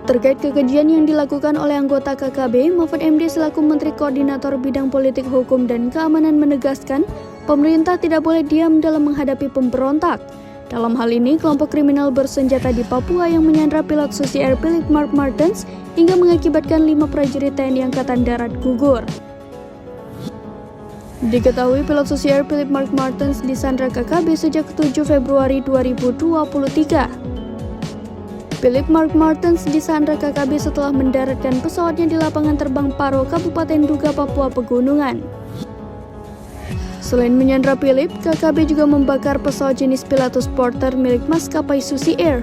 Terkait kekejian yang dilakukan oleh anggota KKB, Mahfud MD selaku Menteri Koordinator Bidang Politik Hukum dan Keamanan menegaskan, pemerintah tidak boleh diam dalam menghadapi pemberontak. Dalam hal ini, kelompok kriminal bersenjata di Papua yang menyandra pilot Susi Air Philip Mark Martens hingga mengakibatkan 5 prajurit TNI Angkatan Darat gugur. Diketahui pilot Susi Air Philip Mark Martens disandra KKB sejak 7 Februari 2023. Philip Mark Martens disandra KKB setelah mendaratkan pesawatnya di lapangan terbang Paro, Kabupaten Duga, Papua Pegunungan. Selain menyandra Philip, KKB juga membakar pesawat jenis Pilatus Porter milik maskapai Susi Air.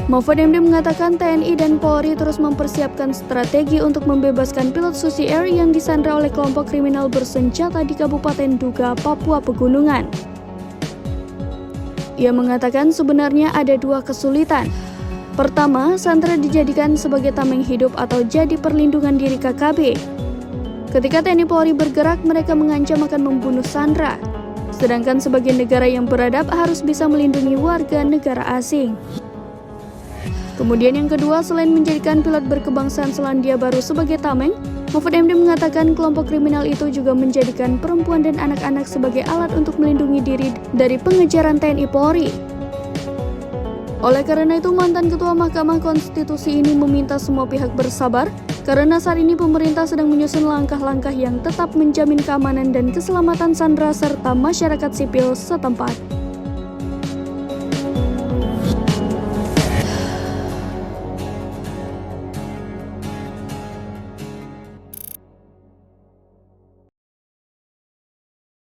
Mahfud MD mengatakan TNI dan Polri terus mempersiapkan strategi untuk membebaskan pilot Susi Air yang disandra oleh kelompok kriminal bersenjata di Kabupaten Duga, Papua Pegunungan. Ia mengatakan sebenarnya ada 2 kesulitan. Pertama, sandera dijadikan sebagai tameng hidup atau jadi perlindungan diri KKB. Ketika TNI Polri bergerak, mereka mengancam akan membunuh sandera. Sedangkan sebagai negara yang beradab harus bisa melindungi warga negara asing. Kemudian yang kedua, selain menjadikan pilot berkebangsaan Selandia Baru sebagai tameng, Mahfud MD mengatakan kelompok kriminal itu juga menjadikan perempuan dan anak-anak sebagai alat untuk melindungi diri dari pengejaran TNI Polri. Oleh karena itu, mantan Ketua Mahkamah Konstitusi ini meminta semua pihak bersabar karena saat ini pemerintah sedang menyusun langkah-langkah yang tetap menjamin keamanan dan keselamatan sandera serta masyarakat sipil setempat.